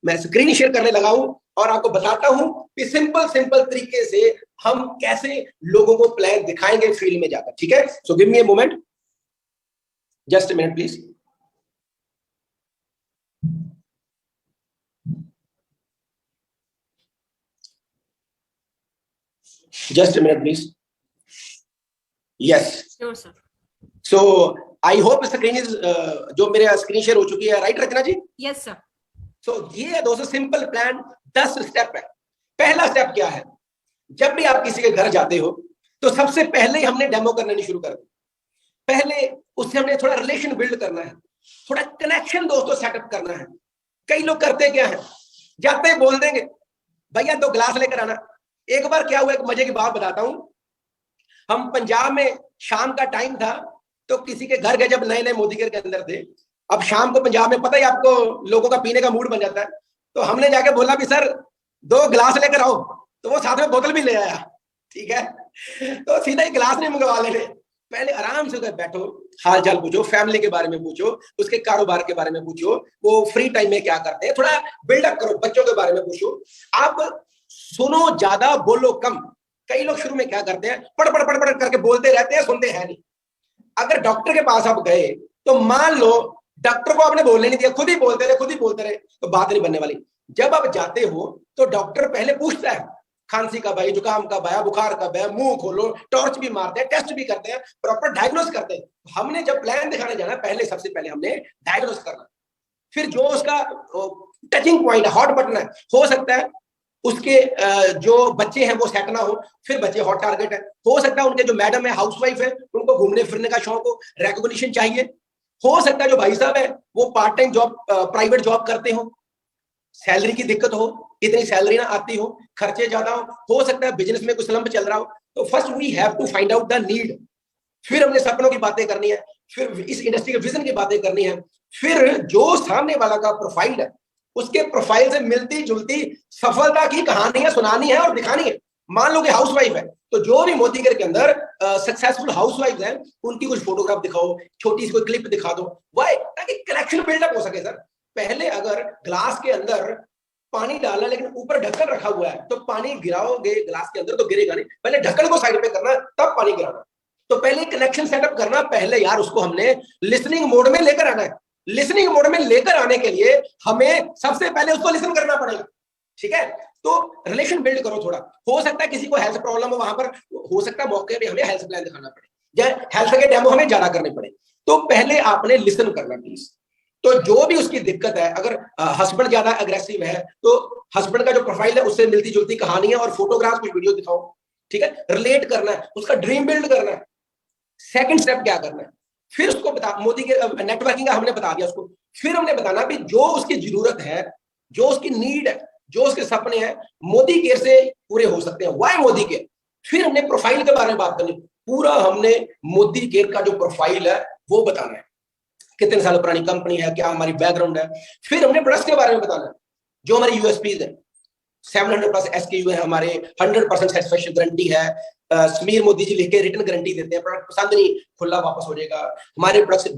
मैं screen share करने लगा हूं और आपको बताता हूं कि सिंपल सिंपल तरीके से हम कैसे लोगों को प्लान दिखाएंगे फील्ड में जाकर। ठीक है, so give me a moment, just a minute please. Just a minute, please. Yes. Sure, sir. So I hope screen is जो मेरे स्क्रीन शेयर हो चुकी है, राइट रचना जी? Yes, sir. So ये दोस्तों सिंपल प्लान 10 स्टेप है। पहला स्टेप क्या है? जब भी आप किसी के घर जाते हो तो सबसे पहले हमने डेमो करना शुरू कर दिया। पहले उससे हमने थोड़ा रिलेशन बिल्ड करना है, थोड़ा कनेक्शन दोस्तों सेटअप करना है। कई लोग करते क्या है, जाते ही बोल देंगे भैया 2 ग्लास लेकर आना। एक बार क्या हुआ, एक मजे की बात बताता हूं। हम पंजाब में शाम का टाइम था तो किसी के घर गए, जब नए नए मोदी के अंदर थे। अब शाम को पंजाब में पता ही आपको, लोगों का पीने का मूड बन जाता है। तो हमने जाके बोला भी सर 2 ग्लास लेकर आओ, तो वो साथ में बोतल भी ले आया। ठीक है, तो सीधा ही ग्लास नहीं मंगवा लेने, पहले आराम से बैठो, हाल चाल पूछो, फैमिली के बारे में पूछो, उसके कारोबार के बारे में पूछो, वो फ्री टाइम में क्या करते हैं, थोड़ा बिल्डअप करो, बच्चों के बारे में पूछो। आप सुनो ज्यादा, बोलो कम। कई लोग शुरू में क्या करते हैं, पढ़ पढ़ पढ़ पढ़ करके बोलते रहते हैं, सुनते हैं नहीं। अगर डॉक्टर के पास आप गए तो मान लो डॉक्टर को आपने बोलने नहीं दिया, खुद ही बोलते रहे, तो बात नहीं बनने वाली। जब आप जाते हो तो डॉक्टर पहले पूछता है खांसी कब आई, जुकाम कब आया, बुखार कब है, मुंह खोलो, टॉर्च भी मारते हैं, टेस्ट भी करते हैं, प्रॉपर डायग्नोस करते हैं। हमने जब प्लान दिखाने जाना, पहले सबसे पहले हमने डायग्नोस करना, फिर जो उसका टचिंग पॉइंट है, हॉट बटन है, हो सकता है उसके जो बच्चे हैं वो सेट ना हो, फिर बच्चे हॉट टारगेट है। हो सकता है उनके जो मैडम है, हाउसवाइफ है, उनको घूमने फिरने का शौक हो, रिकॉग्निशन चाहिए। हो सकता है जो भाई साहब है वो part time job, private job करते हो, सैलरी की दिक्कत हो, इतनी सैलरी ना आती हो, खर्चे ज्यादा हो सकता है बिजनेस में कुछ स्लंप चल रहा हो। तो first we have to find out the need, फिर हमने सपनों की बातें करनी है, फिर इस इंडस्ट्री के विजन की बातें करनी है, फिर जो सामने वाला का प्रोफाइल है उसके प्रोफाइल से मिलती जुलती सफलता की कहानियां सुनानी है और दिखानी है। मान लो कि हाउसवाइफ है तो जो भी मोदीगर के अंदर सक्सेसफुल हाउसवाइफ हैं उनकी कुछ फोटोग्राफ दिखाओ, छोटी सी कोई क्लिप दिखा दो, वाई, ताकि कलेक्शन बिल्डअप हो सके। सर पहले अगर ग्लास के अंदर पानी डालना लेकिन ऊपर ढक्कन रखा हुआ है तो पानी गिराओगे ग्लास के अंदर तो गिरेगा नहीं, पहले ढक्कन को साइड पे करना तब पानी गिराना। तो पहले कनेक्शन सेटअप करना, पहले यार उसको हमने लिसनिंग मोड में लेकर आना है। लिसनिंग मोड में लेकर आने के लिए हमें सबसे पहले उसको लिसन करना पड़ेगा। ठीक है, तो रिलेशन बिल्ड करो थोड़ा। हो सकता है किसी को हेल्थ प्रॉब्लम हो, वहां पर हो सकता है मौके पे हमें हेल्थ प्लान दिखाना पड़े या हेल्थ के डेमो हमें ज्यादा करने पड़े। तो पहले आपने लिसन करना प्लीज। तो जो भी उसकी दिक्कत है, अगर हस्बैंड ज्यादा अग्रेसिव है तो हस्बैंड का जो प्रोफाइल है उससे मिलती जुलती कहानी है और फोटोग्राफ कुछ वीडियो दिखाओ। ठीक है, रिलेट करना है, उसका ड्रीम बिल्ड करना है। सेकंड स्टेप क्या करना है, फिर उसको बता, मोदी के नेटवर्किंग का हमने बता दिया उसको। फिर हमने बताना भी जो उसकी जरूरत है, जो उसकी नीड है, जो उसके सपने हैं, मोदी केयर से पूरे हो सकते हैं। Why Modi care? फिर हमने प्रोफाइल के बारे में बात करनी, पूरा हमने मोदी केयर का जो प्रोफाइल है वो बताना है, कितने साल पुरानी कंपनी है, क्या हमारी बैकग्राउंड है। फिर हमने प्रोडक्ट्स के बारे में बताना है, जो हमारी यूएसपीज है, 700+ SKU है हमारे, 100% सेटिस्फेक्शन गारंटी है। समीर मोदी जी लिख के रिटर्न गारंटी देते हैं, प्रोडक्ट पसंद नहीं खुला वापस हो जाएगा, हमारे प्रोडक्ट्स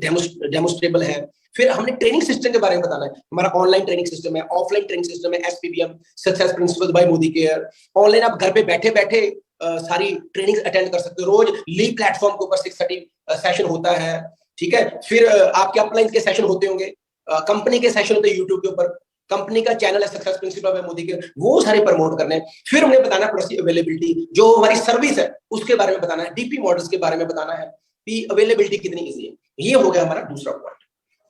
डेमोस्ट्रेबल है। फिर हमने ट्रेनिंग सिस्टम के बारे में बताना है, हमारा ऑनलाइन ट्रेनिंग सिस्टम है, ऑफलाइन ट्रेनिंग सिस्टम है, SPBM success principles by Modi care. Online आप घर पे बैठे बैठे सारी ट्रेनिंग अटेंड कर सकते हो। रोज लीव प्लेटफॉर्म के ऊपर 630 सेशन होता है। ठीक है, फिर आपके अपलाइन के सेशन होते होंगे, कंपनी के सेशन होते हैं यूट्यूब के ऊपर, कंपनी का चैनल है सक्सेस प्रिंसिपल है मोदी के, वो सारे प्रमोट करने हैं। फिर हमने बताना प्रोडक्ट की अवेलेबिलिटी, जो हमारी सर्विस है उसके बारे में बताना है, डीपी मॉडल्स के बारे में बताना है कि अवेलेबिलिटी कितनी इजी है। ये हो गया हमारा दूसरा पॉइंट।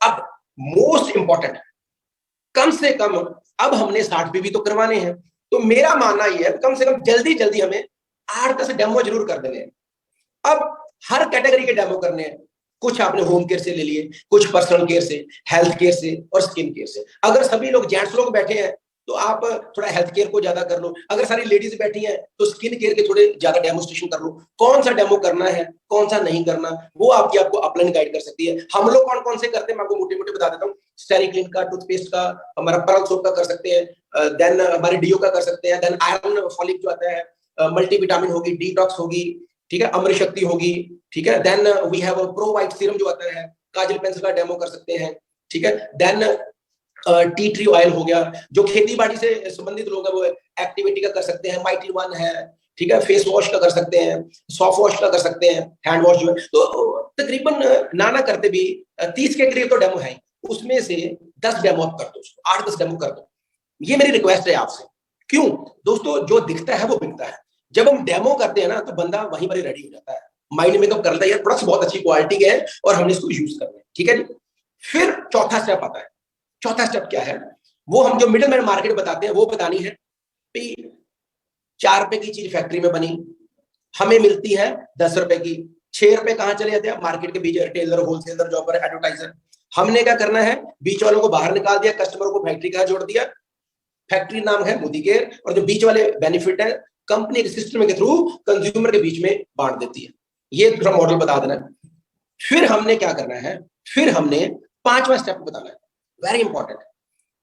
अब मोस्ट इंपॉर्टेंट, कम से कम अब हमने 60 PV तो करवाने हैं, तो मेरा मानना यह है कम से कम जल्दी जल्दी हमें 8-10 डेमो जरूर कर देने हैं। अब हर कैटेगरी के डेमो करने हैं, कुछ आपने होम केयर से ले लिए, कुछ पर्सनल केयर से, हेल्थ केयर से और स्किन केयर से। अगर सभी लोग जेंट्स लोग बैठे हैं तो आप थोड़ा हेल्थ केयर को ज्यादा कर लो, अगर सारी लेडीज बैठी हैं तो स्किन केयर के थोड़े ज्यादा डेमोस्ट्रेशन कर लो। कौन सा डेमो करना है, कौन सा नहीं करना, वो आपको अपलाइन गाइड कर सकती है। हम लोग कौन कौन से करते हैं मैं आपको मोटे मोटे बता देता हूँ। स्टेरिक्लिन का, टूथपेस्ट का, हमारा परल सोप का कर सकते हैं, देन हमारे डीओ का कर सकते हैं, देन आयरन फॉलिक जो आता है, मल्टीविटामिन होगी, डिटॉक्स होगी, ठीक है, अमृत शक्ति होगी, ठीक है, then we have pro white serum जो आता है, काजल पेंसिल का डेमो कर सकते हैं। ठीक है, देन टी ट्री ऑयल हो गया, जो खेती बाड़ी से संबंधित लोग हैं वो एक्टिविटी का कर सकते हैं, माइटी वन है, ठीक है, फेस वॉश का कर सकते हैं, सॉफ्ट वॉश का कर सकते हैं, हैंड वॉश जो है, तो तकरीबन ना करते भी 30 के करीब तो डेमो है, उसमें से 10 डेमो आप कर दो, 8-10 डेमो कर दो। ये मेरी रिक्वेस्ट है आपसे। क्यों दोस्तों, जो दिखता है वो बिकता है। जब हम डेमो करते हैं ना तो बंदा वहीं पर रेडी हो जाता है, माइंड मेकअप करता है, यार प्रोडक्ट्स बहुत अच्छी क्वालिटी के हैं और हमने इसको यूज करना है, ठीक है जी। फिर चौथा स्टेप आता है। चौथा स्टेप क्या है, वो हम जो मिडिल मैन मार्केट बताते हैं वो बतानी है। 4 रुपए की चीज फैक्ट्री में बनी, हमें मिलती है 10 रुपए की, 6 रुपए कहां चले जाते हैं, मार्केट के बीच, रिटेलर, होलसेलर, जॉबर, एडवर्टाइजर। हमने क्या करना है, बीच वालों को बाहर निकाल दिया, कस्टमर को फैक्ट्री का जोड़ दिया। फैक्ट्री नाम है मोदी केयर, और जो बीच वाले बेनिफिट है कंपनी के सिस्टम के थ्रू कंज्यूमर के बीच में बांट देती है। ये दूसरा मॉडल बता देना। फिर हमने क्या करना है, फिर हमने 5वां स्टेप बताना है, वेरी इंपॉर्टेंट।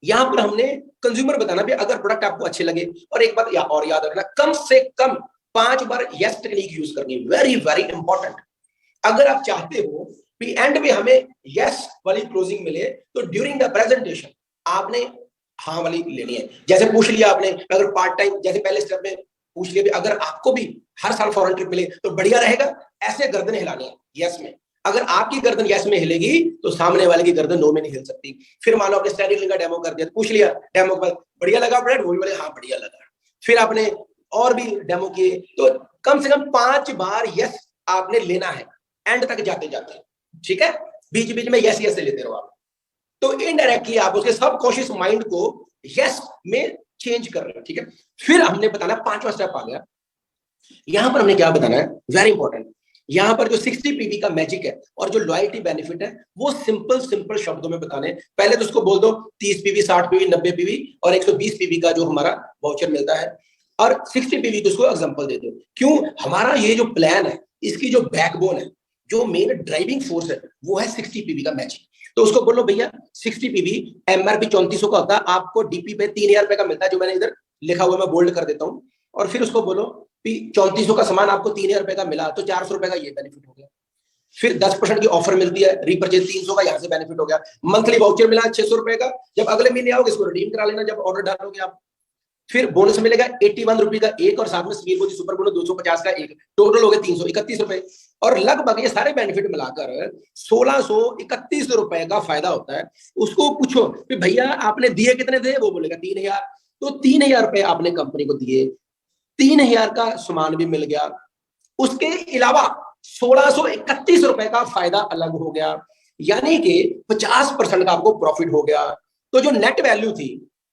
यहां पर हमने कंज्यूमर बताना भी, अगर प्रोडक्ट आपको अच्छे लगे, और एक बात और याद रखना, कम से कम 5 बार यस टेक्निक यूज करनी, वेरी वेरी इंपॉर्टेंट। अगर आप चाहते हो कि एंड में हमें यस वाली क्लोजिंग मिले, तो ड्यूरिंग द प्रेजेंटेशन आपने हाँ वाली लेनी है। जैसे पूछ लिया आपने, अगर पार्ट टाइम, जैसे पहले स्टेप में पूछ लिया भी, अगर आपको भी हर साल फॉरेन ट्रिप मिले तो बढ़िया रहेगा, ऐसे गर्दन हिलानी है यस में। अगर आपकी गर्दन यस में हिलेगी तो सामने वाले की गर्दन नो में नहीं हिल सकती। फिर मान लो आपने स्टैंडिंग का डेमो कर दिया, पूछ लिया डेमो पर, बढ़िया लगा प्रोडक्ट, वो भी बोले हाँ बढ़िया लगा। फिर आपने और भी डेमो किए, तो कम से कम 5 बार यस आपने लेना है एंड तक जाते जाते, ठीक है। बीच बीच में यस यस लेते रहो आप, तो इनडायरेक्टली आप उसके सबकॉन्शियस माइंड को यस में चेंज कर रहे हो, ठीक है। फिर हमने बताना 5वां स्टेप आ गया। यहां पर हमने क्या बताना है, वेरी इंपॉर्टेंट। यहां पर जो 60 पीवी का मैजिक है और जो लॉयल्टी बेनिफिट है, वो सिंपल सिंपल शब्दों में बताने। पहले तो उसको बोल दो 30 पीवी, 60 पीवी, 90 पीवी और 120 पीवी का जो हमारा वाउचर मिलता है, और 60 पीवी तो उसको एग्जांपल दे दो। क्यों, हमारा ये जो प्लान है, इसकी जो बैकबोन है, जो मेन ड्राइविंग फोर्स है, वो है 60 पीवी का मैजिक। तो उसको बोलो भैया 60 पीवी एमआरपी 3400 का होता है, आपको डीपी पे 3000 रुपए का मिलता है, जो मैंने इधर लिखा हुआ मैं बोल्ड कर देता हूँ। और फिर उसको बोलो 3400 का सामान आपको 3000 रुपए का मिला, तो 400 रुपए का ये बेनिफिट हो गया। फिर 10% की ऑफर मिलती है, रीपरचेज 300 का यहाँ से बेनिफिट हो गया। मंथली वाउचर मिला 600 रुपए का, जब अगले महीने आओगे इसको रिडीम करा लेना जब ऑर्डर डालोगे आप। फिर बोनस मिलेगा 81 रुपए का एक, और साथ में स्वीट मोदी सुपर बोनस 250 का एक, टोटल हो गए 331 रुपए। और लगभग ये सारे बेनिफिट मिलाकर 1631 रुपए का फायदा होता है। उसको पूछो कि भैया आपने दिए कितने थे, वो बोलेगा 3000। तो 3000 रुपए आपने कंपनी को दिए, 3000 का सामान भी मिल गया, उसके अलावा 1631 रुपए का फायदा अलग हो गया, यानी कि 50% का आपको प्रॉफिट हो गया। तो जो नेट वैल्यू थी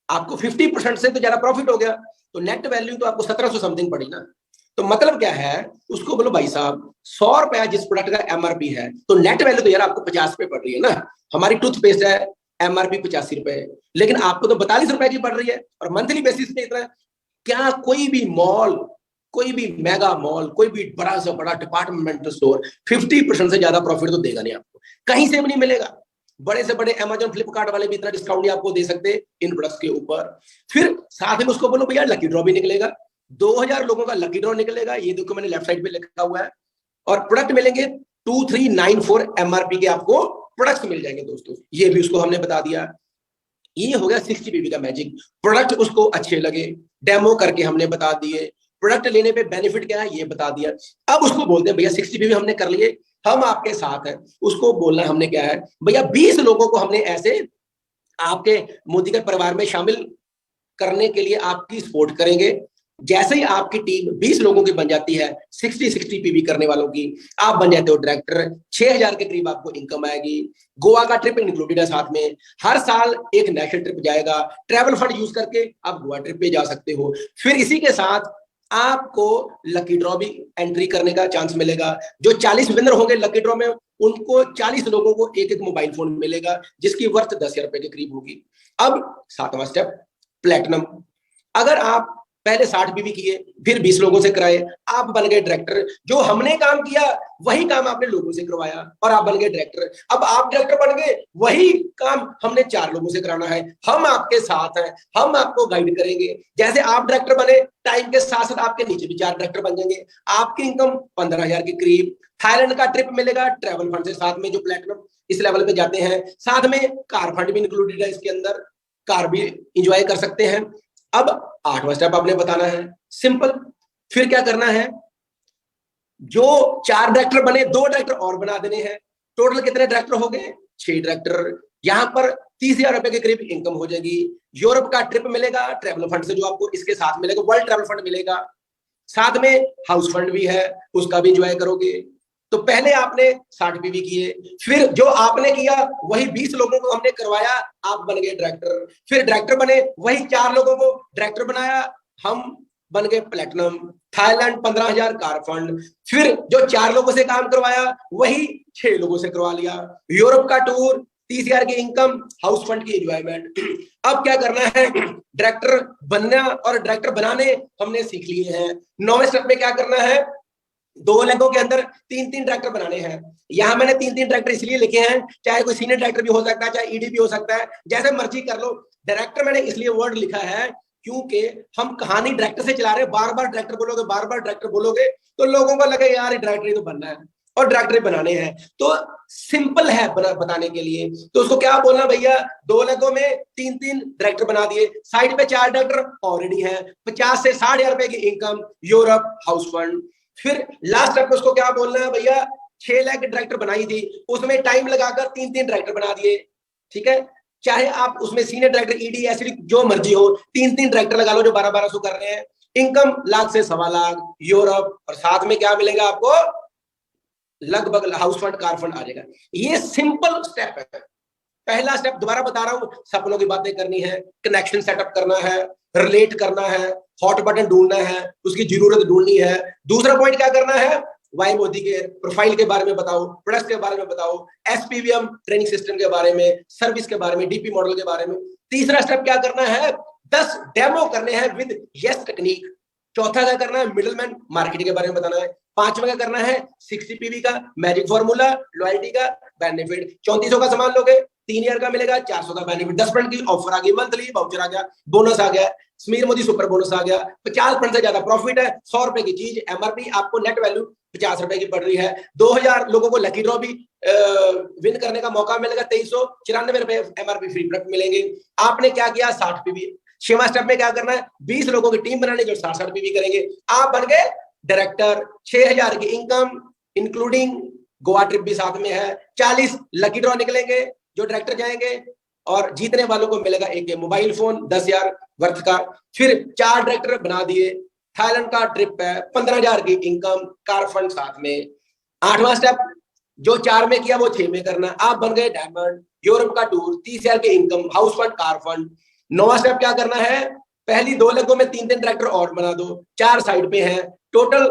आपको 50% से तो ज्यादा प्रॉफिट हो गया, तो नेट वैल्यू तो आपको 1700 समथिंग पड़ी ना। तो मतलब क्या है, उसको बोलो भाई साहब 100 रुपया जिस प्रोडक्ट का एमआरपी है, तो नेट वैल्यू तो यार आपको 50 रुपए पड़ रही है ना। हमारी टूथपेस्ट है एमआरपी 85 रुपए, लेकिन आपको तो 42 रुपए की पड़ रही है, और मंथली बेसिस पे इतना। क्या कोई भी मॉल, कोई भी मेगा मॉल, कोई भी बड़ा से बड़ा डिपार्टमेंटल स्टोर 50% से ज्यादा प्रॉफिट तो देगा नहीं आपको, कहीं से भी नहीं मिलेगा। बड़े से बड़े अमेजन फ्लिपकार्ट वाले भी इतना डिस्काउंट आपको दे सकते इन प्रोडक्ट्स के ऊपर। फिर साथ में उसको बोलो भैया लकी ड्रॉ भी निकलेगा, 2000 लोगों का लकी ड्रॉ निकलेगा, ये देखो मैंने लेफ्ट साइड पे लिखा हुआ है। और प्रोडक्ट मिलेंगे 2394 एमआरपी के आपको प्रोडक्ट्स मिल जाएंगे दोस्तों, ये भी उसको हमने बता दिया। ये हो गया 60 पीवी का मैजिक। प्रोडक्ट उसको अच्छे लगे, डेमो करके हमने बता दिए, प्रोडक्ट लेने पे बेनिफिट क्या है ये बता दिया। अब उसको बोलते हैं भैया 60 पीवी हमने कर लिए, हम आपके साथ हैं। उसको बोलना हमने क्या है, भैया 20 लोगों को हमने ऐसे आपके मोदी के परिवार में शामिल करने के लिए आपकी सपोर्ट करेंगे। जैसे ही आपकी टीम 20 लोगों की बन जाती है, 60 पीवी करने वालों की, आप बन जाते हो डायरेक्टर, 6000 के करीब आपको इनकम आएगी। गोवा का ट्रिप इंक्लूडेड है साथ में, हर साल एक नेशनल ट्रिप जाएगा, ट्रैवल फंड यूज करके आप गोवा ट्रिप पे जा सकते हो। फिर इसी के साथ आपको लकी ड्रॉ भी एंट्री करने का चांस मिलेगा। जो 40 विनर होंगे लकी ड्रॉ में, उनको 40 लोगों को एक एक मोबाइल फोन मिलेगा, जिसकी वर्थ 10,000 रुपए के करीब होगी। अब 7वां स्टेप प्लेटिनम। अगर आप पहले 60 पीवी किए, फिर 20 लोगों से कराए, आप बन गए डायरेक्टर। जो हमने काम किया वही काम आपने लोगों से करवाया और आप बन गए डायरेक्टर। अब आप डायरेक्टर बन गए, वही काम हमने 4 लोगों से कराना है। हम आपके साथ हैं, हम आपको गाइड करेंगे। जैसे आप डायरेक्टर बने, टाइम के साथ साथ आपके नीचे भी 4 डायरेक्टर बन जाएंगे। आपकी इनकम 15,000 के करीब। थाईलैंड का ट्रिप मिलेगा ट्रैवल फंड से साथ में, जो प्लेटिनम इस लेवल पे जाते हैं। साथ में कार फंड भी इंक्लूडेड है इसके अंदर। कार भी इंजॉय कर सकते हैं। अब 8वां स्टेप आपने बताना है, सिंपल। फिर क्या करना है, जो 4 डायरेक्टर बने 2 डायरेक्टर और बना देने हैं। टोटल कितने डायरेक्टर हो गए, 6 डायरेक्टर। यहां पर 30,000 रुपए के करीब इनकम हो जाएगी। यूरोप का ट्रिप मिलेगा ट्रैवल फंड से, जो आपको इसके साथ मिलेगा, वर्ल्ड ट्रैवल फंड मिलेगा। साथ में हाउस फंड भी है, उसका भी एंजॉय करोगे। तो पहले आपने 60 पीवी किए, फिर जो आपने किया वही 20 लोगों को हमने करवाया, आप बन गए डायरेक्टर। फिर डायरेक्टर बने, वही 4 लोगों को डायरेक्टर बनाया, हम बन गए प्लेटिनम। Thailand 15,000 car fund. फिर जो 4 लोगों से काम करवाया वही 6 लोगों से करवा लिया। यूरोप का टूर, 30,000 की इनकम, हाउस फंड की एंजॉयमेंट। अब क्या करना है, डायरेक्टर बनना और डायरेक्टर बनाने हमने सीख लिए हैं। 9वें स्टेप में क्या करना है, 2 लेगों के अंदर 3-3 डायरेक्टर बनाने हैं। यहां मैंने 3-3 डायरेक्टर इसलिए लिखे हैं, चाहे कोई सीनियर डायरेक्टर भी हो सकता है, चाहे ईडी भी हो सकता है, जैसे मर्जी कर लो। डायरेक्टर मैंने इसलिए वर्ड लिखा है क्योंकि हम कहानी डायरेक्टर से चला रहे हैं। बार बार डायरेक्टर बोलोगे, बार बार डायरेक्टर बोलोगे तो लोगों को लगे यार डायरेक्टर ही तो बनना है और डायरेक्टर बनाने हैं। तो सिंपल है बताने के लिए। तो उसको क्या बोलना भैया, 2 लेगों में 3-3 डायरेक्टर बना दिए, साइड पे 4 डायरेक्टर ऑलरेडी है, 50 से 60,000 रुपए की इनकम, यूरोप, हाउस फंड। फिर लास्ट स्टेप उसको क्या बोलना है भैया, 6 लाख डायरेक्टर बनाई थी, उसमें टाइम लगाकर 3-3 डायरेक्टर बना दिए। ठीक है, चाहे आप उसमें सीनियर डायरेक्टर, ईडी, एसडी जो मर्जी हो, 3-3 डायरेक्टर लगा लो जो 12-1200 कर रहे हैं। इनकम लाख से 1.25 लाख, यूरोप, और साथ में क्या मिलेगा आपको, लगभग हाउस फंड, कार फंड आ जाएगा। ये सिंपल स्टेप है। पहला स्टेप दोबारा बता रहा हूं, सपनों की बातें करनी है, कनेक्शन सेटअप करना है, रिलेट करना है, हॉट बटन ढूंढना है, उसकी जरूरत ढूंढनी है। दूसरा पॉइंट क्या करना है, वाई मोदी के प्रोफाइल के बारे में बताओ, प्रोडक्ट्स के बारे में बताओ, एसपीवीएम ट्रेनिंग सिस्टम के बारे में, सर्विस के बारे में, डीपी मॉडल के बारे में। तीसरा स्टेप क्या करना है, 10 डेमो करने हैं विद यस टेक्निक। चौथा क्या करना है, मिडलमैन मार्केटिंग के बारे में बताना है। 5वां क्या करना है, 60 पीवी का मैजिक फॉर्मूला, लॉयल्टी का बेनिफिट। 3400 का सामान लोगे, 3 ईयर का मिलेगा, 400 का बेनिफिट, 10% की ऑफर आ गई, मंथली वाउचर आ गया, बोनस आ गया, समीर मोदी सुपर बोनस आ गया, 50% से ज्यादा प्रॉफिट है, 100 रुपए की चीज, एमआरपी आपको नेट वैल्यू 50 रुपए की पड़ रही है। 2000 लोगों को लकी ड्रॉ भी विन करने का मौका मिलेगा, 2394 रुपए एमआरपी फ्री प्रोडक्ट मिलेंगे। आपने क्या किया, 60 पीवी। 6वां स्टेप में क्या करना है, 20 लोगों की टीम बनाने जो 60 पीवी करेंगे, आप बन गए डायरेक्टर। 6,000 की इनकम इंक्लूडिंग गोवा ट्रिप भी साथ में है। 40 लकी ड्रॉ निकलेंगे जो डायरेक्टर जाएंगे, और जीतने वालों को मिलेगा एक मोबाइल फोन 10,000 वर्थ का। फिर 4 डायरेक्टर बना दिए, थाईलैंड का ट्रिप है, 15,000 की इनकम, कार फंड साथ में। 8वां स्टेप जो 4 में किया वो 6 में करना, आप बन गए डायमंड। यूरोप का टूर, 30,000 की income, house fund, car fund. 9वां स्टेप क्या करना है, पहली 2 लेगों में 3-3 डायरेक्टर और बना दो, 4 साइड पे हैं। टोटल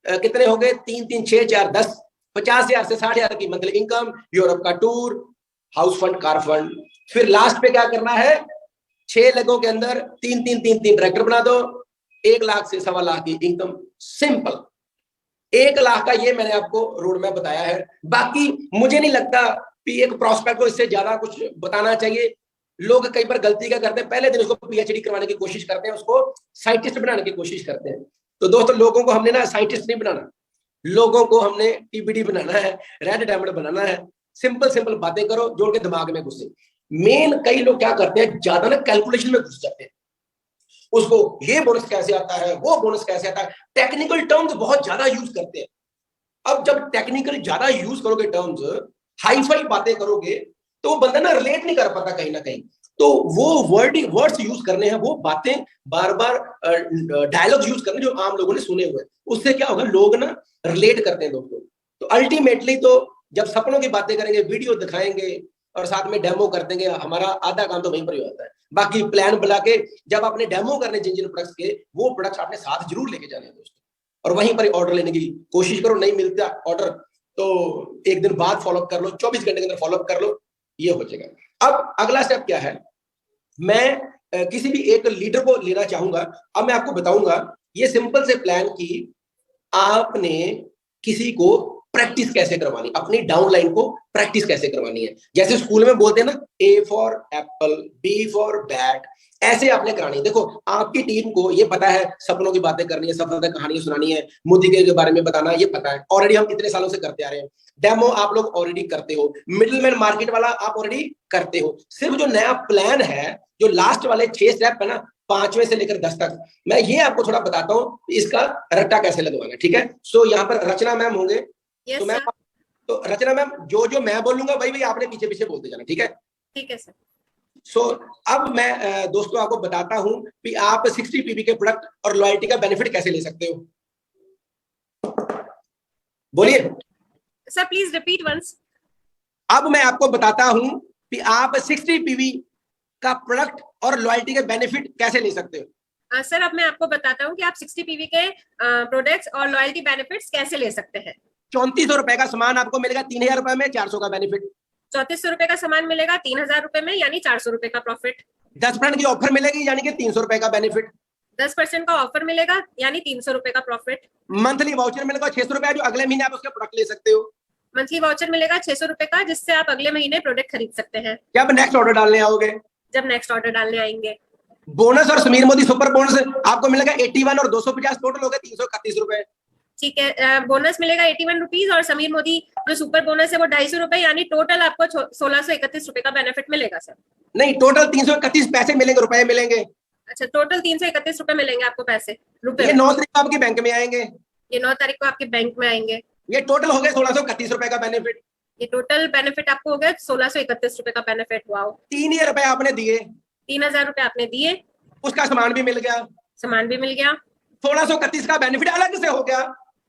कितने हो गए, 3-3 6 4 10, 50,000 से 60,000 की मंथली इनकम, यूरोप का tour, house fund, car fund. फिर लास्ट पे क्या करना है, 6 लेगों के अंदर 3-3 डायरेक्टर बना दो, 1 लाख से 1.25 लाख की इनकम। सिंपल, 1 लाख का ये मैंने आपको रोड मैप बताया है। बाकी मुझे नहीं लगता कि एक प्रोस्पेक्ट को इससे ज्यादा कुछ बताना चाहिए। लोग कई बार गलती क्या करते हैं, पहले दिन उसको पीएचडी करवाने की कोशिश करते हैं, उसको साइंटिस्ट बनाने की कोशिश करते हैं। तो दोस्तों, लोगों को हमने ना साइंटिस्ट नहीं बनाना, लोगों को हमने टीबीडी बनाना है, रेड डायमंड बनाना है। सिंपल सिंपल बातें करो, जोड़ के दिमाग में घुसे। मेन कई लोग क्या करते हैं, ज्यादा ना कैलकुलेशन में घुस जाते हैं, उसको ये बोनस कैसे आता है, वो बोनस कैसे आता है, टेक्निकल टर्म्स बहुत ज्यादा यूज करते हैं। अब जब टेक्निकल ज्यादा यूज करोगे, टर्म्स हाई फाई बातें करोगे, तो वो बंदा ना रिलेट नहीं कर पाता कहीं ना कहीं। तो वो वर्ड्स यूज करने हैं, वो बातें बार बार डायलॉग्स यूज करने जो आम लोगों ने सुने हुए हैं, उससे क्या होगा, लोग ना रिलेट करते हैं दोस्तों। तो अल्टीमेटली तो जब सपनों की बातें करेंगे, वीडियो दिखाएंगे और साथ में डेमो कर देंगे, हमारा आधा काम तो वहीं पर ही होता है। बाकी प्लान बना के जब आपने डेमो करने जिन जिन प्रोडक्ट्स के, वो प्रोडक्ट्स आपने साथ जरूर लेके जाने हैं दोस्तों, और वहीं पर ऑर्डर लेने की कोशिश करो। नहीं मिलता ऑर्डर तो एक दिन बाद फॉलोअप कर लो, 24 घंटे के अंदर फॉलोअप कर लो, ये हो जाएगा। अब अगला स्टेप क्या है, मैं किसी भी एक लीडर को लेना चाहूंगा। अब मैं आपको बताऊंगा ये सिंपल से प्लान की आपने किसी को प्रैक्टिस कैसे करवानी, अपनी डाउनलाइन को प्रैक्टिस कैसे करवानी है। जैसे स्कूल में बोलते हैं ना, A for apple, B for bat, ऐसे आपने करानी। देखो, आपकी टीम को ये पता है सपनों की बातें करनी है, सफलता कहानियां सुनानी है, मोदी के बारे में बताना, ये पता है ऑलरेडी, हम इतने सालों से करते आ रहे हैं। डेमो आप लोग ऑलरेडी करते हो, मिडिलमैन मार्केट वाला आप ऑलरेडी करते हो। सिर्फ जो नया प्लान है जो लास्ट वाले 6 स्टेप है ना, 5वें से लेकर 10 तक, मैं ये आपको थोड़ा बताता हूँ इसका रट्टा कैसे लगवाना, ठीक है। सो यहाँ पर रचना मैम होंगे। yes, तो मैम, तो रचना मैम जो मैं बोलूंगा भाई आपने पीछे पीछे बोलते जाना, ठीक है। ठीक है सर। सो अब मैं दोस्तों आपको बताता हूं कि आप 60 पीवी के प्रोडक्ट और लॉयल्टी का बेनिफिट कैसे ले सकते हो। बोलिए सर, प्लीज रिपीट वंस। अब मैं आपको बताता हूं कि आप 60 पीवी का प्रोडक्ट और लॉयल्टी के बेनिफिट कैसे ले सकते हो। सर, अब मैं आपको बताता हूँ कि आप 60 पीवी के प्रोडक्ट्स और लॉयल्टी बेनिफिट्स कैसे ले सकते हैं। 3400 रुपए का सामान आपको मिलेगा 3000 रुपए में, 400 का बेनिफिट। 3400 रुपए का सामान मिलेगा 3000 रुपए में, यानी 400 रुपए का प्रॉफिट। 10% की ऑफर मिलेगी यानी कि 300 रुपए का बेनिफिट। 10% का ऑफर मिलेगा यानी 300 रुपए का प्रॉफिट। मंथली वाउचर मिलेगा 600 रुपए, जो अगले महीने आप उसका प्रोडक्ट ले सकते हो। मंथली वाउचर मिलेगा 600 रुपए का, जिससे आप अगले महीने प्रोडक्ट खरीद सकते हैं जब नेक्स्ट ऑर्डर डालने आओगे। जब नेक्स्ट ऑर्डर डालने आएंगे। बोनस और समीर मोदी सुपर बोनस आपको मिलेगा 81 और 250, टोटल हो गए 331 रुपए। ठीक है, बोनस मिलेगा 81 रुपीज और समीर मोदी जो सुपर बोनस है वो 250 रुपए, यानी टोटल आपको 1631 रुपए का बेनिफिट मिलेगा सर। नहीं, टोटल 331 पैसे मिलेंगे, रुपए मिलेंगे। अच्छा, टोटल 331 रुपए मिलेंगे आपको पैसे, रुपए। ये 9 तारीख को आपके बैंक में आएंगे। ये 9 तारीख को आपके बैंक में आएंगे। ये टोटल हो गए 1631 रुपए का बेनिफिट। ये टोटल बेनिफिट आपको हो गया 1631 रुपए का बेनिफिट। वाओ, 3000 रुपए आपने दिए, 3000 रुपए आपने दिए, उसका सामान भी मिल गया, सामान भी मिल गया। 1631 का बेनिफिट अलग से हो गया।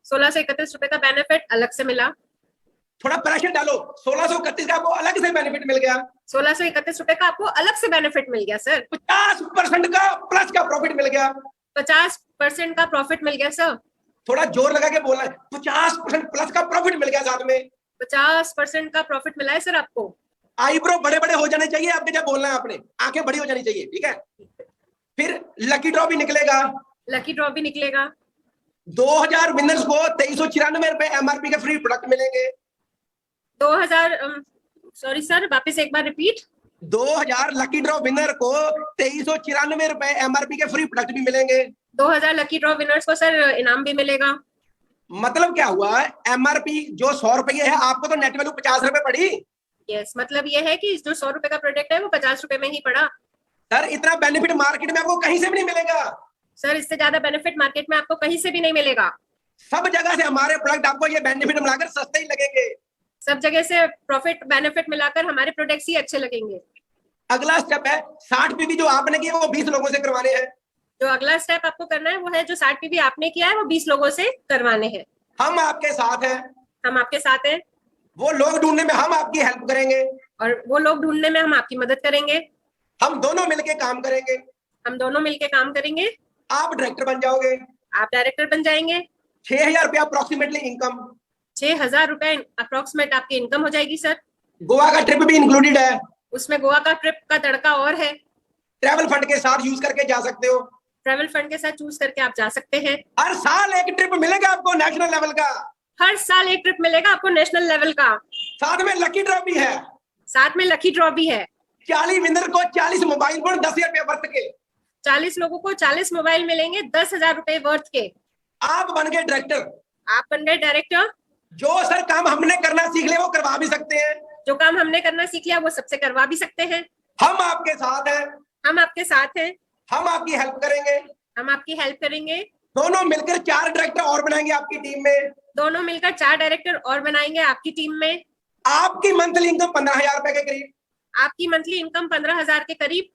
1631 रुपए का बेनिफिट अलग से मिला। थोड़ा प्रेशर डालो, 1631 का आपको अलग से बेनिफिट मिल गया। 1631 रुपए का आपको अलग से बेनिफिट मिल गया सर। 50% का प्लस का प्रॉफिट मिल गया। 50% का प्रॉफिट मिल गया सर। थोड़ा जोर लगा के बोलना है, 50% प्लस का प्रॉफिट मिल गया। साथ में 50% का प्रॉफिट मिला है सर आपको। आईब्रो बड़े बड़े हो जाने चाहिए आपके जब बोलना है आपने, आंखें बड़ी हो जानी चाहिए, ठीक है। फिर लकी ड्रॉ भी निकलेगा। लकी ड्रॉ भी निकलेगा। 2000 विनर्स को 2394 रुपए एमआरपी के फ्री प्रोडक्ट मिलेंगे। 2000 सॉरी सर, वापस एक बार रिपीट। 2000 लकी ड्रॉ विनर को 2394 रुपए एमआरपी के फ्री प्रोडक्ट भी मिलेंगे। 2000 लकी ड्रॉ विनर्स को सर इनाम भी मिलेगा। मतलब क्या हुआ, एमआरपी जो 100 रुपए है, आपको तो नेट वैल्यू 50 रुपए पड़ी। यस, मतलब ये है कि जो 100 रुपए का प्रोडक्ट है वो 50 रुपए में ही पड़ा। सर इतना बेनिफिट मार्केट में आपको कहीं से भी नहीं मिलेगा। सर इससे ज्यादा बेनिफिट मार्केट में आपको कहीं से भी नहीं मिलेगा। सब जगह से हमारे प्रोडक्ट आपको ये बेनिफिट मिलाकर सस्ते ही लगेंगे। सब जगह से प्रॉफिट बेनिफिट मिलाकर हमारे प्रोडक्ट्स ही अच्छे लगेंगे। अगला स्टेप है 60 पीवी जो आपने किया वो 20 लोगों से करवाने हैं। जो अगला स्टेप आपको करना है वो है जो 60 पीवी आपने किया है वो 20 लोगों से करवाने हैं। हम आपके साथ हैं। हम आपके साथ हैं। वो लोग ढूंढने में हम आपकी हेल्प करेंगे। और वो लोग ढूंढने में हम आपकी मदद करेंगे। हम दोनों मिलके काम करेंगे। हम दोनों मिलके काम करेंगे। आप डायरेक्टर बन जाओगे। आप डायरेक्टर बन जाएंगे। 6000 रुपया अप्रोक्सीमेटली इनकम। 6000 रुपए अप्रोक्सीमेट आपकी इनकम हो जाएगी सर। गोवा का ट्रिप भी इंक्लूडेड है। उसमें गोवा का ट्रिप का तड़का और है। ट्रैवल फंड के साथ यूज करके जा सकते हो। ट्रैवल फंड के साथ चूज करके आप जा सकते हैं। हर साल एक ट्रिप मिलेगा आपको नेशनल लेवल का। हर साल एक ट्रिप मिलेगा आपको नेशनल लेवल का। साथ में लकी ड्रॉ भी है। साथ में लकी ड्रॉ भी है। 40 विनर को 40 मोबाइल फोन 10,000 रुपया वर्थ के। 40 लोगों को 40 मोबाइल मिलेंगे 10,000 रुपए वर्थ के। आप बन गए डायरेक्टर। आप बन गए डायरेक्टर। जो सर काम हमने करना सीख लिया वो करवा भी सकते हैं। जो काम हमने करना सीख लिया वो सबसे करवा भी सकते हैं। हम आपके साथ हैं। हम आपके साथ हैं। हम आपकी हेल्प करेंगे। हम आपकी हेल्प करेंगे। दोनों मिलकर 4 डायरेक्टर और बनाएंगे आपकी टीम में। दोनों मिलकर 4 डायरेक्टर और बनाएंगे आपकी टीम में। आपकी मंथली इनकम 15,000 रुपए के करीब। आपकी मंथली इनकम 15,000 के करीब।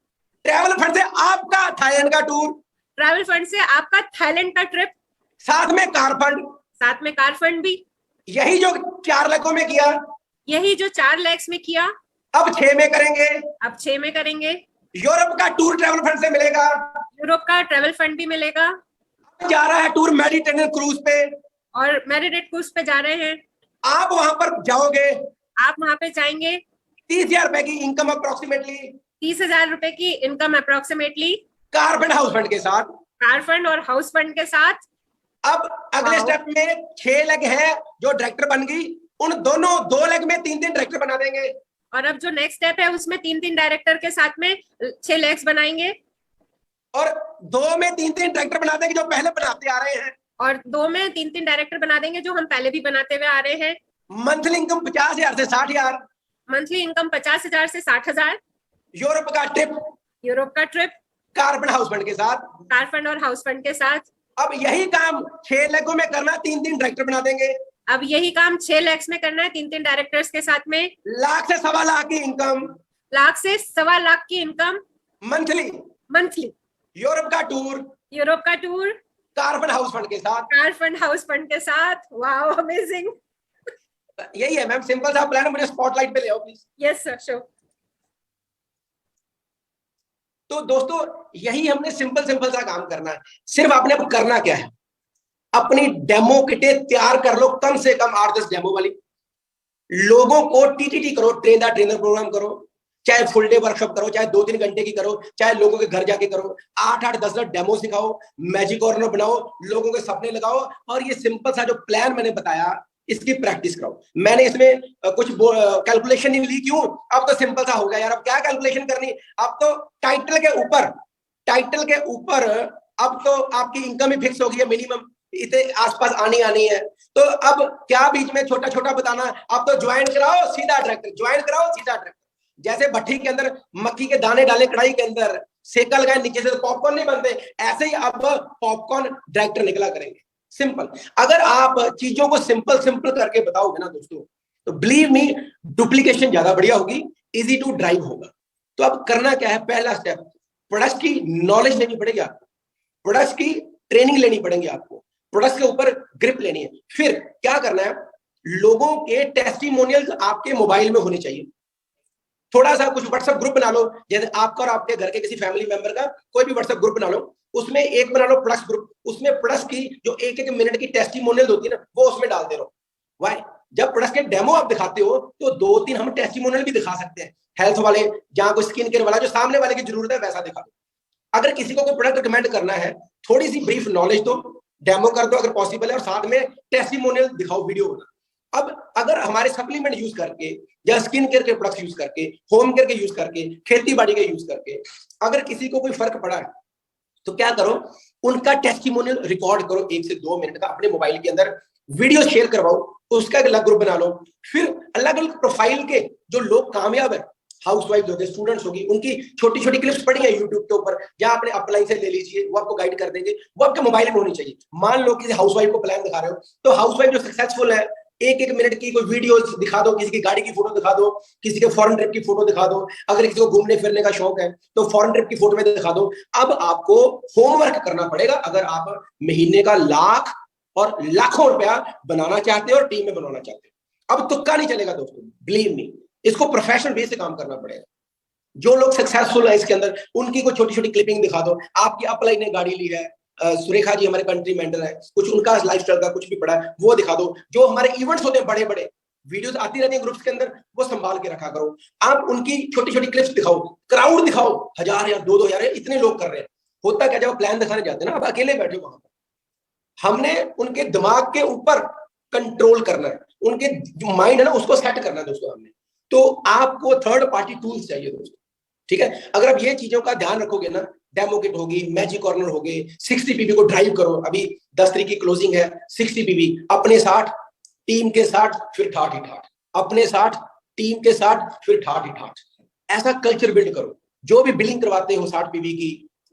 ट्रैवल फंड से आपका थाईलैंड का टूर। ट्रैवल फंड से आपका थाईलैंड का ट्रिप। साथ में कार फंड। साथ में कार फंड भी। यही जो 4 लाखों में किया, यही जो 4 लाख में किया, अब 6 में करेंगे। अब 6 में करेंगे। यूरोप का टूर ट्रैवल फंड से मिलेगा। यूरोप का ट्रैवल फंड भी मिलेगा। जा रहा है टूर मेडिटेरेनियन क्रूज पे। और मेडिटेट क्रूज पे जा रहे हैं। आप वहां पर जाओगे। आप वहां पे जाएंगे। 30,000 रुपए की इनकम अप्रोक्सीमेटली। 30,000 रुपए की income approximately. Car fund house fund के साथ। कार फंड और हाउस फंड के साथ। अब अगले स्टेप में 6 लेग है जो डायरेक्टर बन गई, उन दोनों 2 लेग में 3-3 डायरेक्टर बना देंगे। और अब जो नेक्स्ट स्टेप है उसमें 3-3 डायरेक्टर के साथ में 6 लेग्स बनाएंगे। और 2 में 3-3 डायरेक्टर बना देंगे जो पहले बनाते आ रहे हैं। और 2 में 3-3 डायरेक्टर बना देंगे जो हम पहले भी बनाते हुए आ रहे हैं। मंथली इनकम 50,000 से 60,000। मंथली इनकम 50,000 से 60,000। यूरोप का ट्रिप। यूरोप का trip, car fund house fund के साथ, कार फंड और हाउस फंड के साथ। अब यही काम 6 लाखों में करना, 3-3 डायरेक्टर बना देंगे। अब यही काम 6 लाख में करना है 3-3 डायरेक्टर्स के साथ में। लाख से 1.25 लाख की इनकम, लाख से 1.25 की इनकम मंथली। मंथली। यूरोप का टूर, यूरोप का tour, car fund house fund के साथ, कार फंड हाउस फंड के साथ। Wow, amazing. यही है मैम, सिंपल सा प्लान। मुझे स्पॉटलाइट पे ले आओ प्लीज। Yes sir, sure. तो दोस्तों यही हमने सिंपल सा काम करना है। सिर्फ आपने अब करना क्या है, अपनी डेमो किटें तैयार कर लो, कम से कम 8-10 डेमो वाली। लोगों को टीटीटी करो, ट्रेन द ट्रेनर प्रोग्राम करो, चाहे फुल डे वर्कशॉप करो, चाहे 2-3 घंटे की करो, चाहे लोगों के घर जाके करो। 8-8, 10-10 डेमो सिखाओ, मैजिक कॉर्नर बनाओ, लोगों के सपने लगाओ, और ये सिंपल सा जो प्लान मैंने बताया इसकी प्रैक्टिस कराओ। मैंने इसमें कुछ कैलकुलेशन नहीं ली, क्यों? अब तो सिंपल सा हो गया यार, अब क्या कैलकुलेशन करनी। अब तो टाइटल के ऊपर अब तो आपकी इनकम ही फिक्स हो गई है, मिनिमम इतने आसपास आनी है। तो अब क्या बीच में छोटा छोटा बताना, अब तो ज्वाइन कराओ सीधा डायरेक्टर, ज्वाइन कराओ सीधा डायरेक्टर। जैसे भट्टी के अंदर मक्की के दाने डाले कढ़ाई के अंदर, सेका लगाए नीचे से, तो पॉपकॉर्न नहीं बनते, ऐसे ही अब पॉपकॉर्न डायरेक्टर निकला करेंगे। सिंपल। अगर आप चीजों को सिंपल करके बताओगे ना दोस्तों, तो बिलीव मी डुप्लीकेशन ज्यादा बढ़िया होगी, इजी टू ड्राइव होगा। तो अब करना क्या है, पहला स्टेप, प्रोडक्ट की नॉलेज लेनी पड़ेगी आपको, प्रोडक्ट की ट्रेनिंग लेनी पड़ेगी आपको, प्रोडक्ट के ऊपर ग्रिप लेनी है। फिर क्या करना है, लोगों के टेस्टिमोनियल्स आपके मोबाइल में होने चाहिए। थोड़ा सा कुछ व्हाट्सएप ग्रुप बना लो, जैसे आपका और आपके घर के किसी फैमिली मेंबर का कोई भी व्हाट्सएप ग्रुप बना लो, उसमें एक बना लो प्रोडक्ट ग्रुप, उसमें प्रोडक्ट की जो 1-1 मिनट की टेस्टिमोनियल होती है ना, वो उसमें डालते रहो। वाई, जब प्रोडक्ट के डेमो आप दिखाते हो तो 2-3 हम टेस्टिमोनियल भी दिखा सकते हैं, हेल्थ वाले, जहां कोई स्किन केयर वाला, जो सामने वाले की जरूरत है वैसा दिखा दो। अगर किसी को कोई प्रोडक्ट रिकमेंड करना है, थोड़ी सी ब्रीफ नॉलेज दो, डेमो कर दो अगर पॉसिबल है, और साथ में टेस्टिमोनियल दिखाओ, वीडियो बना। अब अगर हमारे सप्लीमेंट यूज करके या स्किन केयर के प्रोडक्ट्स यूज करके, होम केयर के यूज करके, खेती बाड़ी के यूज करके अगर किसी को कोई फर्क पड़ा है, तो क्या करो, उनका टेस्टिमोनियल रिकॉर्ड करो 1 से 2 मिनट का अपने मोबाइल के अंदर, वीडियो शेयर करवाओ, उसका एक अलग ग्रुप बना लो। फिर अलग अलग प्रोफाइल के जो लोग कामयाब है, हाउस वाइफ हो गए, स्टूडेंट्स होगी, उनकी छोटी छोटी क्लिप्स पड़ी है यूट्यूब के ऊपर, जहां आपने अपलाइन से ले लीजिए, वो आपको गाइड कर देंगे, वो आपके मोबाइल में होनी चाहिए। मान लो किसी हाउस वाइफ को प्लान दिखा रहे हो, तो हाउस वाइफ जो सक्सेसफुल है, 1-1 मिनट की कोई वीडियो दिखा दो, किसी की गाड़ी की फोटो दिखा दो, किसी के फॉरेन ट्रिप की फोटो दिखा दो, अगर किसी को घूमने फिरने का शौक है तो फॉरेन ट्रिप की फोटो में दिखा दो। अब आपको होमवर्क करना पड़ेगा, अगर आप महीने का लाख और लाखों रुपया बनाना चाहते हो और टीम में बनाना चाहते हो। अब तुक्का नहीं चलेगा दोस्तों, बिलीव मी, इसको प्रोफेशनल वे से काम करना पड़ेगा। जो लोग सक्सेसफुल है इसके अंदर, उनकी कोई छोटी छोटी क्लिपिंग दिखा दो, आपकी अपलाइन ने गाड़ी ली है, सुरेखा जी हमारे कंट्री मेंटर है, कुछ उनका लाइफस्टाइल का कुछ भी पड़ा है वो दिखा दो। जो हमारे इवेंट्स होते हैं बड़े बड़े, वीडियोस आती रहती है ग्रुप्स के अंदर, वो संभाल के रखा करो। आप उनकी छोटी छोटी क्लिप्स दिखाओ, क्राउड दिखाओ, 1000 या 2-2 हजार इतने लोग कर रहे हैं। होता क्या, जब प्लान दिखाने जाते हैं ना, आप अकेले बैठे वहां पर, हमने उनके दिमाग के ऊपर कंट्रोल करना है, उनके जो माइंड है ना उसको सेट करना है दोस्तों हमने। तो आपको थर्ड पार्टी टूल्स चाहिए दोस्तों, ठीक है। अगर आप ये चीजों का ध्यान रखोगे ना, डेमो किट होगी, मैजिक कॉर्नर होगी, 60 पीवी को ड्राइव करो। अभी 10 तारीख की क्लोजिंग है, 60 पीवी अपने 60, टीम के 60, फिर ठाठ ही ठाठ, अपने 60, टीम के 60, फिर ठाठ ही ठाठ। ऐसा कल्चर बिल्ड करो। जो भी बिलिंग करवाते हो 60 पीवी की,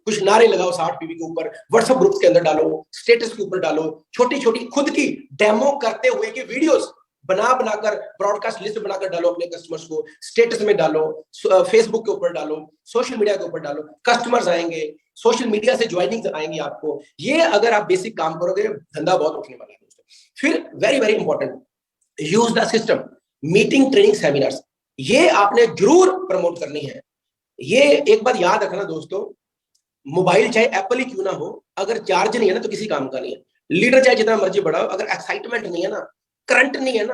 कुछ नारे लगाओ 60 पीवी के ऊपर, व्हाट्सएप ग्रुप के अंदर डालो, स्टेटस के ऊपर डालो, छोटी छोटी खुद की डेमो करते हुए की वीडियोस बनाकर ब्रॉडकास्ट लिस्ट बनाकर डालो, अपने कस्टमर्स को स्टेटस में डालो, फेसबुक के ऊपर डालो, सोशल मीडिया के ऊपर डालो, कस्टमर्स आएंगे, सोशल मीडिया से ज्वाइनिंग आएंगी आपको। ये अगर आप बेसिक काम करोगे, धंधा बहुत उठने वाला है दोस्तों। फिर very very important, use the system, meeting, training, seminars, ये आपने जरूर प्रमोट करनी है। ये एक बात याद रखना दोस्तों, मोबाइल चाहे एप्पल ही क्यों ना हो, अगर चार्ज नहीं है ना तो किसी काम का नहीं है। लीडर चाहे जितना मर्जी बढ़ाओ, अगर एक्साइटमेंट नहीं है ना, करंट नहीं है ना,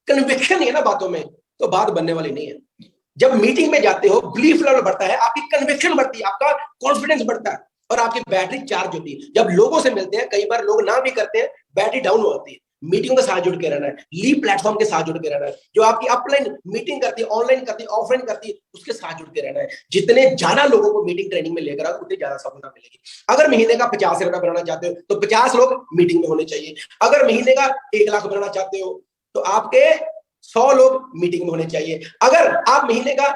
कन्विक्शन नहीं है ना बातों में, तो बात बनने वाली नहीं है। जब मीटिंग में जाते हो, बिलीफ लेवल बढ़ता है, आपकी कन्विक्शन बढ़ती है, आपका कॉन्फिडेंस बढ़ता है, और आपकी बैटरी चार्ज होती है। जब लोगों से मिलते हैं, कई बार लोग ना भी करते हैं, बैटरी डाउन होती है। मीटिंग के साथ जुड़ के रहना है, लीव प्लेटफॉर्म के साथ जुड़ के रहना है, जो आपकी अपलाइन मीटिंग करती है, ऑनलाइन करती है, ऑफलाइन करती है, उसके साथ जुड़ के रहना है। जितने ज्यादा लोगों को मीटिंग ट्रेनिंग में लेकर आओ, उतनी ज्यादा सफलता मिलेगी। अगर महीने का 50 रुपया बनाना चाहते हो तो 50 लोग मीटिंग में होने चाहिए। अगर महीने का 1 लाख बनाना चाहते हो तो आपके 100 लोग मीटिंग में होने चाहिए। अगर आप महीने का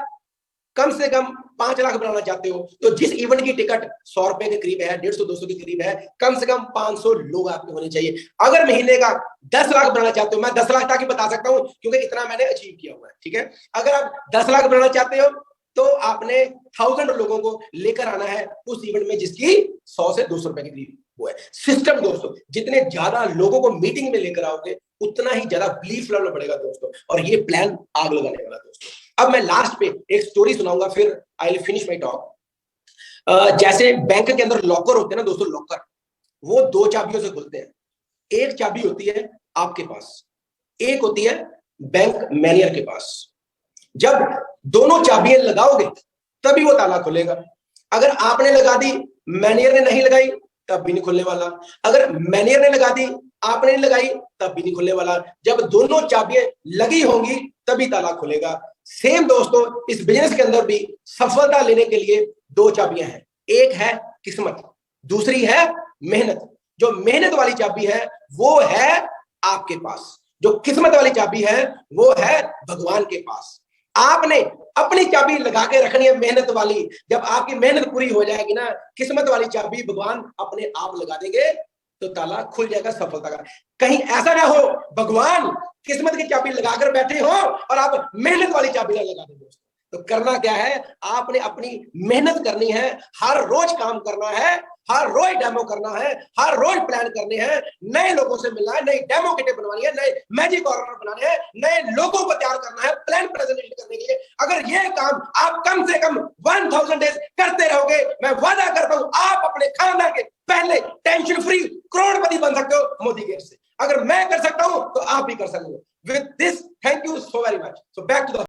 कम से कम 5 लाख बनाना चाहते हो तो जिस इवेंट की टिकट 100 रुपए के करीब है, 150-200 के करीब है, कम से कम 500 लोग आपके होने चाहिए। अगर महीने का 10 लाख बनाना चाहते हो, मैं 10 लाख तक ही बता सकता हूं क्योंकि इतना मैंने अचीव किया हुआ है, ठीक है। अगर आप 10 लाख बनाना चाहते हो तो आपने 1000 लोगों को लेकर आना है उस इवेंट में जिसकी 100 से 200 रुपए के करीब वो है सिस्टम। दोस्तों जितने ज्यादा लोगों को मीटिंग में लेकर आओगे उतना ही ज्यादा बिलीफ लेवल बढ़ेगा दोस्तों, और ये प्लान आग लगाने वाला दोस्तों। अब मैं लास्ट पे एक स्टोरी सुनाऊंगा, फिर I will finish my talk. जैसे बैंक के अंदर लॉकर होते हैं ना दोस्तों, लॉकर वो 2 चाबियों से खुलते हैं। एक चाबी होती है आपके पास, एक होती है बैंक मैनेजर के पास। जब दोनों चाबियां लगाओगे तभी वो ताला खुलेगा। अगर आपने लगा दी, मैनेजर ने नहीं लगाई, तब भी नहीं खुलने वाला। अगर मैनेजर ने लगा दी, आपने नहीं लगाई, तब भी नहीं खुलने वाला। जब दोनों चाबियां लगी होंगी तभी ताला खुलेगा। सेम दोस्तों इस बिजनेस के अंदर भी सफलता लेने के लिए 2 चाबियां हैं। एक है किस्मत, दूसरी है मेहनत। जो मेहनत वाली चाबी है वो है आपके पास, जो किस्मत वाली चाबी है वो है भगवान के पास। आपने अपनी चाबी लगा के रखनी है मेहनत वाली। जब आपकी मेहनत पूरी हो जाएगी ना, किस्मत वाली चाबी भगवान अपने आप लगा देंगे तो ताला खुल जाएगा सफलता का। कहीं ऐसा ना हो भगवान किस्मत की चाबी लगाकर बैठे हो और आप मेहनत वाली चाबी ना लगा दें दोस्तों। तो करना क्या है, आपने अपनी मेहनत करनी है, हर रोज काम करना है, हर रोज डेमो करना है, हर रोज प्लान करने हैं, नए लोगों से मिलना है, नई डेमो किटें बनवानी है, नए मैजिक ऑर्डर बनाने हैं, नए लोगों को तैयार करना है प्लान प्रेजेंटेशन करने के लिए। अगर ये काम आप कम से कम 1000 डेज करते रहोगे, मैं वादा करता हूं आप अपने खानदान के पहले टेंशन फ्री करोड़पति बन सकते हो मोदी गेट से। अगर मैं कर सकता हूं तो आप भी कर सकते हो। With this thank you so very much. So back to the